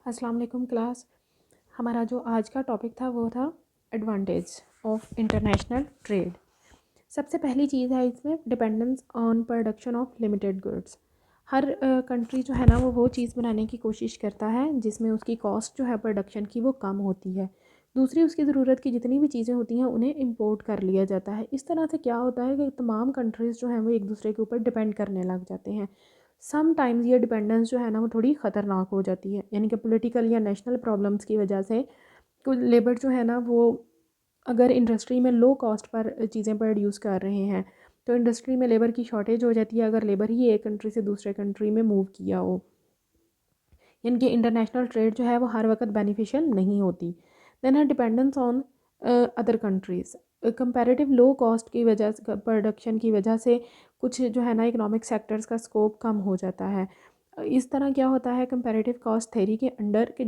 अस्सलाम वालेकुम क्लास। हमारा जो आज का टॉपिक था वो था एडवांटेज ऑफ इंटरनेशनल ट्रेड। सबसे पहली चीज़ है इसमें dependence on production of limited goods. Her country जो है ना वो चीज़ बनाने की कोशिश करता है जिसमें उसकी कॉस्ट जो है प्रोडक्शन की वो कम होती है। दूसरी उसकी ज़रूरत की जितनी भी चीज़ें होती हैं उन्हें इंपोर्ट कर लिया जाता है। इस तरह से क्या होता है कि तमाम कंट्रीज़ जो हैं वो एक दूसरे के ऊपर डिपेंड करने लग जाते हैं। सम टाइम्स ये डिपेंडेंस जो है ना वो थोड़ी ख़तरनाक हो जाती है, यानी कि पॉलिटिकल या नेशनल प्रॉब्लम्स की वजह से कुछ लेबर जो है ना वो अगर इंडस्ट्री में लो कॉस्ट पर चीज़ें प्रोड्यूस कर रहे हैं तो इंडस्ट्री में लेबर की शॉर्टेज हो जाती है अगर लेबर ही एक कंट्री से दूसरे कंट्री में मूव किया हो। यानी कि इंटरनेशनल ट्रेड जो है वो हर वक्त बेनिफिशियल नहीं होती। देन है dependence on other countries. Comparative low cost की वजह से प्रोडक्शन की वजह से कुछ जो है ना इकोनॉमिक सेक्टर्स का स्कोप कम हो जाता है। इस तरह क्या होता है कंपैरेटिव कॉस्ट थ्योरी के अंडर के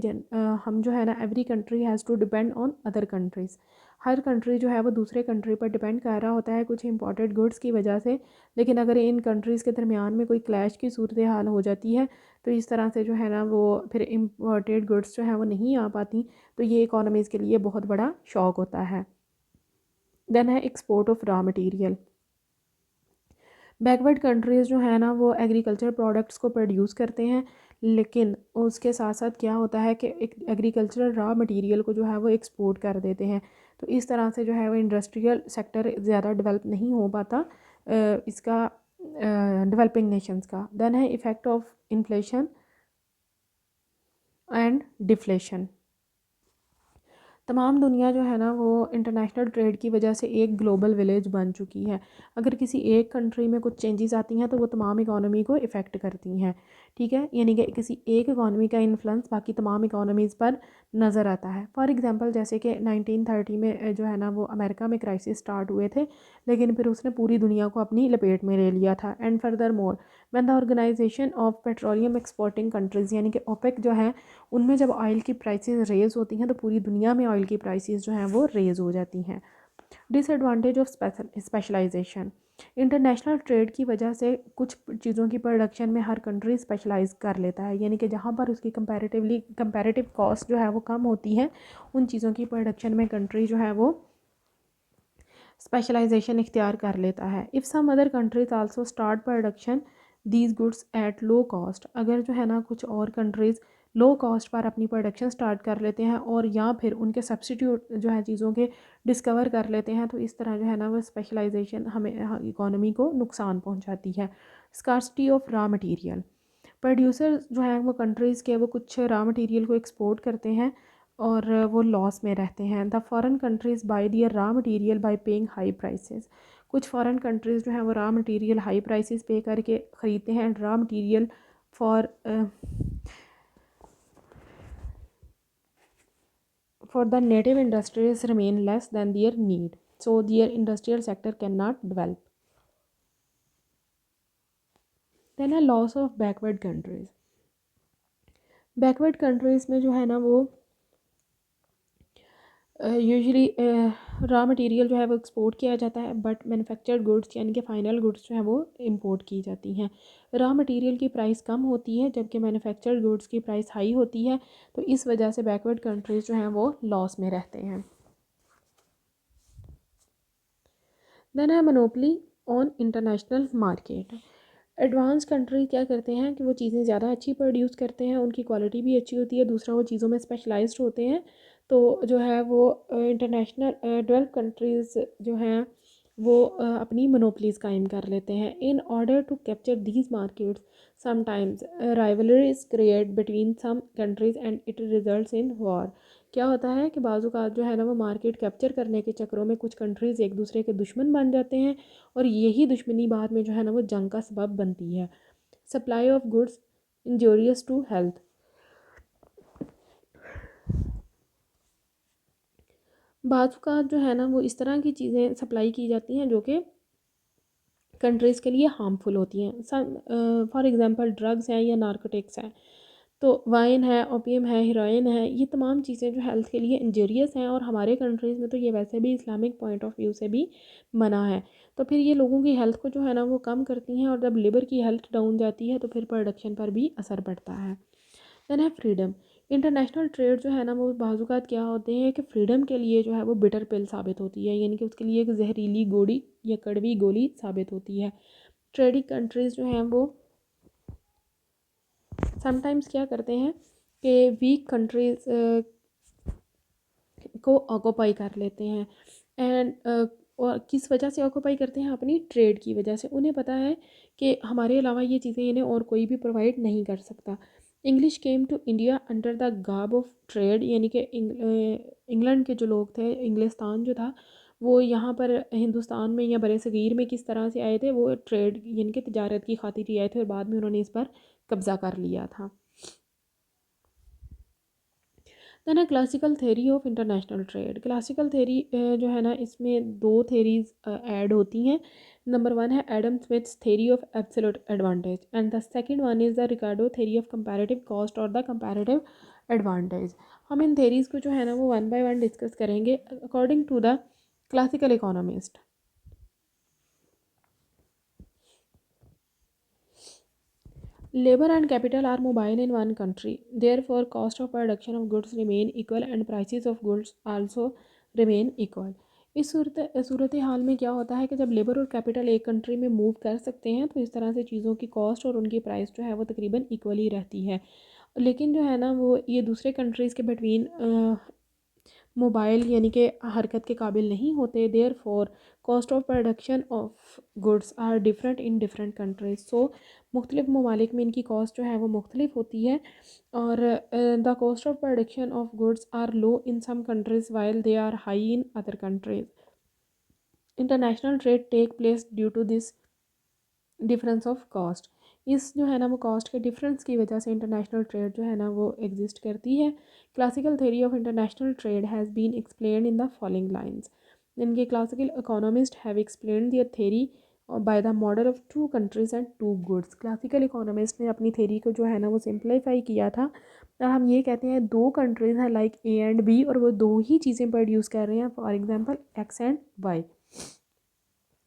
हम जो है ना every country has to depend on other countries. हर कंट्री जो है वो दूसरे कंट्री पर डिपेंड कर रहा होता है कुछ इंपॉर्टेंट गुड्स की वजह से। लेकिन अगर इन कंट्रीज़ के दरमियान में कोई क्लैश की सूरत हाल हो जाती है तो इस तरह से जो है ना वो फिर इम्पोर्टेड गुड्स जो हैं वो नहीं आ पाती, तो ये इकोनॉमीज़ के लिए बहुत बड़ा शॉक होता है। देन है export of raw material. Backward countries जो है ना वो एग्रीकल्चर प्रोडक्ट्स को प्रोड्यूस करते हैं, लेकिन उसके साथ साथ क्या होता है कि एग्रीकल्चरल रॉ मटेरियल को जो है वो एक्सपोर्ट कर देते हैं। तो इस तरह से जो है वो इंडस्ट्रियल सेक्टर ज़्यादा डेवलप नहीं हो पाता इसका डेवलपिंग नेशंस का। देन है effect of inflation and deflation. तमाम दुनिया जो है ना वो इंटरनेशनल ट्रेड की वजह से एक ग्लोबल विलेज बन चुकी है। अगर किसी एक कंट्री में कुछ चेंजेस आती हैं तो वो तमाम इकॉनमी को इफ़ेक्ट करती हैं। ठीक है, यानी कि किसी एक इकॉनमी का इन्फ्लुएंस बाकी तमाम इकॉनमीज़ पर नज़र आता है। फॉर एग्जांपल जैसे कि 1930 में जो है ना वो अमेरिका में क्राइसिस स्टार्ट हुए थे, लेकिन फिर उसने पूरी दुनिया को अपनी लपेट में ले लिया था। And furthermore when the organization of petroleum exporting countries यानी कि ओपेक जो है उनमें जब ऑयल की प्राइसेस रेज़ होती हैं तो पूरी दुनिया में ऑयल की प्राइसेस जो हैं वो रेज़ हो जाती हैं। Disadvantage of specialization. International trade की वजह से कुछ चीज़ों की प्रोडक्शन में हर कंट्री स्पेशलाइज कर लेता है, यानी कि जहाँ पर उसकी कंपैरेटिव कॉस्ट जो है वो कम होती है उन चीज़ों की प्रोडक्शन में कंट्री जो है वो स्पेशलाइजेशन इख्तियार कर लेता है। If some other countries also start production these goods at low cost. अगर जो है ना कुछ और कंट्रीज़ लो कॉस्ट पर अपनी प्रोडक्शन स्टार्ट कर लेते हैं और या फिर उनके सब्सिट्यूट जो है चीज़ों के डिस्कवर कर लेते हैं तो इस तरह जो है ना वो स्पेशलाइजेशन हमें इकोनॉमी को नुकसान पहुंचाती है। Scarcity of raw material. Producer जो हैं वो कंट्रीज़ के वो कुछ रॉ मटेरियल को एक्सपोर्ट करते हैं और वो लॉस में रहते हैं। The foreign countries buy their raw material by paying high prices. कुछ फॉरेन कंट्रीज़ जो हैं वो रॉ मटेरियल हाई प्राइसेस पे करके ख़रीदते हैं। Raw material for for the native industries remain less than their need, so their industrial sector cannot develop. Then a loss of backward countries. Backward countries में जो है ना वो यूजुअली रॉ मटेरियल जो है वो एक्सपोर्ट किया जाता है, बट मैन्युफैक्चर्ड गुड्स यानी कि फ़ाइनल गुड्स जो है वो इंपोर्ट की जाती हैं। रॉ मटेरियल की प्राइस कम होती है जबकि मैन्युफैक्चर्ड गुड्स की प्राइस हाई होती है, तो इस वजह से बैकवर्ड कंट्रीज़ जो हैं वो लॉस में रहते हैं। देन है monopoly on international market. Advance country क्या करते हैं कि वो चीज़ें ज़्यादा अच्छी प्रोड्यूस करते हैं, उनकी क्वालिटी भी अच्छी होती है, दूसरा वो चीज़ों में स्पेशलाइज्ड होते हैं, तो जो है वो इंटरनेशनल डेवलप कंट्रीज़ जो हैं वो अपनी मोनोपलीज कायम कर लेते हैं। In order to capture these markets sometimes rivalries create between some countries and it results in war. क्या होता है कि बाज़ जो है ना वो मार्केट कैप्चर करने के चक्करों में कुछ कंट्रीज़ एक दूसरे के दुश्मन बन जाते हैं और यही दुश्मनी बाद में जो है ना वो जंग का सबब बनती है। Supply of goods injurious to health. बाज़ जो है ना वो इस तरह की चीज़ें सप्लाई की जाती हैं जो कि कंट्रीज़ के लिए हार्मफुल होती हैं। फॉर एग्ज़ाम्पल ड्रग्स हैं या नारकोटिक्स हैं, तो वाइन है, ओपियम है, हीरोइन है, ये तमाम चीज़ें जो हेल्थ के लिए इंजरियस हैं और हमारे कंट्रीज़ में तो ये वैसे भी इस्लामिक पॉइंट ऑफ व्यू से भी मना है। तो फिर ये लोगों की हेल्थ को जो है ना वो कम करती हैं और जब लिवर की हेल्थ डाउन जाती है तो फिर प्रोडक्शन पर भी असर पड़ता है। देन है फ्रीडम। इंटरनेशनल ट्रेड जो है ना वो बाज़ात क्या होते हैं कि फ्रीडम के लिए जो है वो बिटर पिल साबित होती है, यानी कि उसके लिए एक जहरीली गोली या कड़वी गोली साबित होती है। ट्रेडिंग कंट्रीज़ जो हैं वो समटाइम्स क्या करते हैं कि वीक कंट्रीज़ को ऑक्यूपाई कर लेते हैं। एंड और किस वजह से ऑक्यूपाई करते हैं? अपनी ट्रेड की वजह से। उन्हें पता है कि हमारे अलावा ये चीज़ें इन्हें और कोई भी प्रोवाइड नहीं कर सकता। English came to India under the garb of trade, यानी कि इंग्लैंड के जो लोग थे, इंग्लिस्तान जो था वो यहाँ पर हिंदुस्तान में या बरे सगीर में किस तरह से आए थे? वो ट्रेड यानी कि तजारत की खातिर ही आए थे और बाद में उन्होंने इस पर कब्ज़ा कर लिया था। देन है classical theory of international trade. Classical theory जो है ना इसमें दो थेरीज ऐड होती हैं। नंबर वन है Adam Smith's theory of absolute advantage and the second one is the Ricardo theory of comparative cost और द कंपैरेटिव एडवांटेज। हम इन थेरीज़ को जो है ना वो वन बाय वन डिस्कस करेंगे according to the classical economist. Labor and capital are mobile in one country. Therefore, cost of production of goods remain equal and prices of goods also remain equal. इस सूरत हाल में क्या होता है कि जब labour और capital एक कंट्री में मूव कर सकते हैं तो इस तरह से चीज़ों की कॉस्ट और उनकी प्राइस जो है वो तकरीबन इक्वल ही रहती है। लेकिन जो है ना वो ये दूसरे कंट्रीज़ के बिटवीन मोबाइल यानी कि हरकत के काबिल नहीं होते। Therefore cost of production of goods are different in different countries. So मुख्तलिफ ममालिक में इनकी कॉस्ट जो है वो मुख्तलिफ होती है और the cost of production of goods are low in some countries while they are high in other countries. International trade take place due to this difference of cost. इस जो है ना वो कॉस्ट के डिफरेंस की वजह से इंटरनेशनल ट्रेड जो है ना वो एग्जिस्ट करती है। Classical theory of international trade has been explained in the following lines. इनके classical economist have explained their theory by the model of two countries and two goods. Classical economist ने अपनी theory को जो है ना वो सिंप्लीफाई किया था और हम ये कहते हैं दो कंट्रीज़ हैं लाइक ए एंड बी और वो दो ही चीज़ें प्रोड्यूस कर रहे हैं, for example X and Y.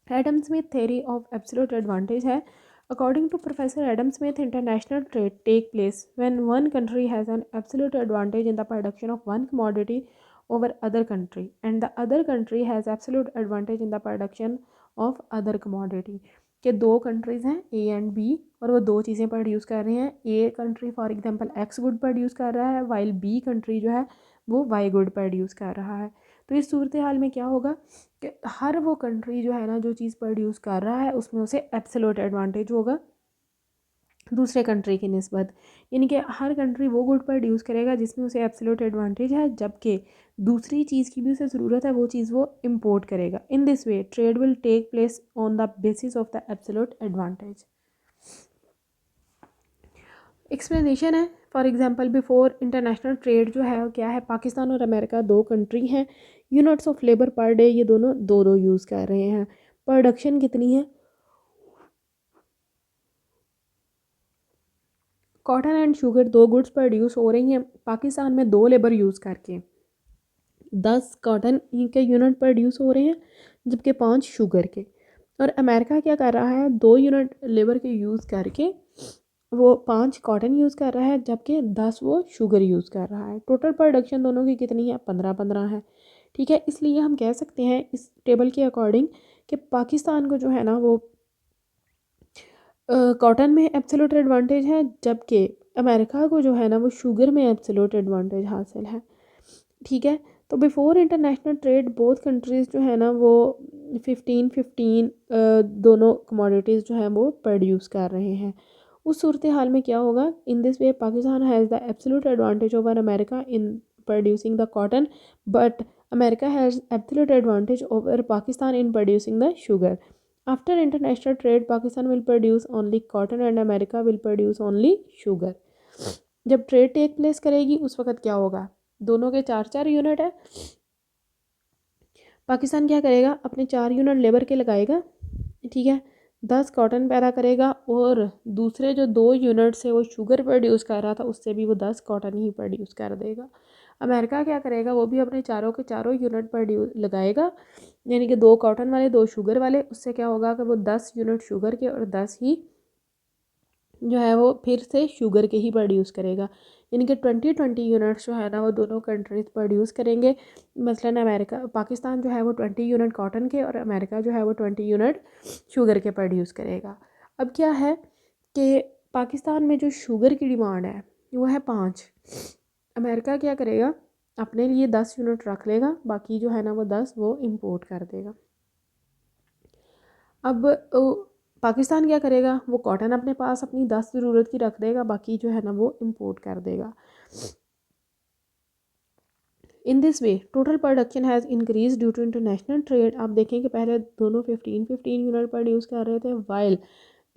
Adam Smith theory of absolute advantage है। According to Professor Adam Smith, international trade take place when one country has an absolute advantage in the production of one commodity over other country and the other country has absolute advantage in the production of other commodity। कि दो countries हैं A and B और वो दो चीज़ें produce कर रहे हैं। A country for example x good produce कर रहा है वाइल बी कंट्री जो है वो वाई गुड प्रोड्यूस कर रहा है। तो इस सूरत हाल में क्या होगा कि हर वो कंट्री जो है ना जो चीज़ प्रोड्यूस कर रहा है उसमें उसे एब्सोल्यूट एडवांटेज होगा दूसरे कंट्री की निस्बत। यानी कि हर कंट्री वो गुड प्रोड्यूस करेगा जिसमें उसे एब्सोल्यूट एडवांटेज है, जबकि दूसरी चीज़ की भी उसे ज़रूरत है वो चीज़ वो इम्पोर्ट करेगा। In this way trade will take place on the basis of the absolute advantage. Explanation है for example before international trade जो है क्या है, पाकिस्तान और अमेरिका दो कंट्री हैं। Units of labour per day ये दोनों दो दो यूज़ कर रहे हैं। प्रोडक्शन कितनी है? कॉटन एंड शुगर दो गुड्स प्रोड्यूस हो रही हैं पाकिस्तान में दो लेबर यूज़ करके 10 कॉटन के यूनिट प्रोड्यूस हो रहे हैं जबकि 5 शुगर के। और अमेरिका क्या कर रहा है, 2 यूनिट लेबर के यूज़ करके वो 5 कॉटन यूज़ कर रहा है जबकि 10 वो शुगर यूज़ कर रहा है। टोटल प्रोडक्शन दोनों की कितनी है? 15-15 है। ठीक है, इसलिए हम कह सकते हैं इस टेबल के अकॉर्डिंग कि पाकिस्तान को जो है ना वो कॉटन में एब्सोल्यूट एडवांटेज है जबकि अमेरिका को जो है ना वो शुगर में एब्सोल्यूट एडवांटेज हासिल है। ठीक है, तो before international trade both countries जो है ना वो 15-15 दोनों कमोडिटीज़ जो हैं वो प्रोड्यूस कर रहे हैं। उस सूरत हाल में क्या होगा, इन this way Pakistan has the absolute advantage over America in producing the cotton but America has absolute advantage over Pakistan in producing the sugar. After international trade Pakistan will produce only cotton and America will produce only sugar. जब trade take place करेगी उस वक्त क्या होगा, दोनों के 4-4 unit है। पाकिस्तान क्या करेगा, अपने 4 यूनिट लेबर के लगाएगा, ठीक है, 10 कॉटन पैदा करेगा और दूसरे जो 2 यूनिट है वो शुगर प्रोड्यूस कर रहा था उससे भी वो 10 कॉटन ही प्रोड्यूस कर देगा। अमेरिका क्या करेगा, वो भी अपने चारों के चारों यूनिट प्रोड्यूस लगाएगा, यानी कि 2 कॉटन वाले 2 शुगर वाले। उससे क्या होगा कि वो 10 यूनिट शुगर के और 10 ही जो है वो फिर से शुगर के ही प्रोड्यूस करेगा। इनके 20 यूनिट्स जो है ना वो दोनों कंट्रीज प्रोड्यूस करेंगे। मसलन अमेरिका पाकिस्तान जो है वो 20 यूनिट कॉटन के और अमेरिका जो है वो 20 यूनिट शुगर के प्रोड्यूस करेगा। अब क्या है कि पाकिस्तान में जो शुगर की डिमांड है वो है 5। अमेरिका क्या करेगा, अपने लिए 10 यूनिट रख लेगा, बाकी जो है ना वो 10 वो इम्पोर्ट कर देगा। अब पाकिस्तान क्या करेगा, वो कॉटन अपने पास अपनी 10 ज़रूरत की रख देगा, बाकी जो है ना वो इम्पोर्ट कर देगा। In this way total production has increase due to international trade. आप देखें कि पहले दोनों 15 यूनिट प्रोड्यूस कर रहे थे, वाइल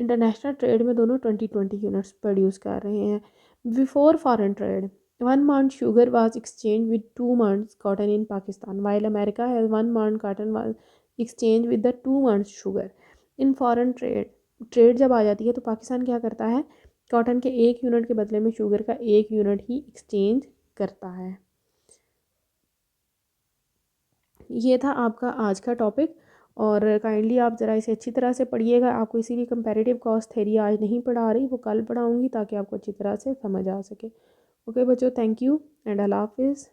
इंटरनेशनल ट्रेड में दोनों 20 यूनिट्स प्रोड्यूस कर रहे हैं। Before foreign trade 1 month sugar was exchanged with 2 months cotton in Pakistan, while America has 1 month cotton was exchanged with the 2 months sugar in foreign trade। Trade जब आ जाती है तो पाकिस्तान क्या करता है, कॉटन के 1 यूनिट के बदले में शुगर का 1 यूनिट ही एक्सचेंज करता है। ये था आपका आज का टॉपिक, और काइंडली आप ज़रा इसे अच्छी तरह से पढ़िएगा। आपको इसीलिए कंपैरेटिव कॉस्ट थ्योरी आज नहीं पढ़ा रही, वो कल पढ़ाऊँगी ताकि आपको अच्छी तरह से समझ आ सके। ओके बच्चों, थैंक यू एंड अल्लाह हाफिज़।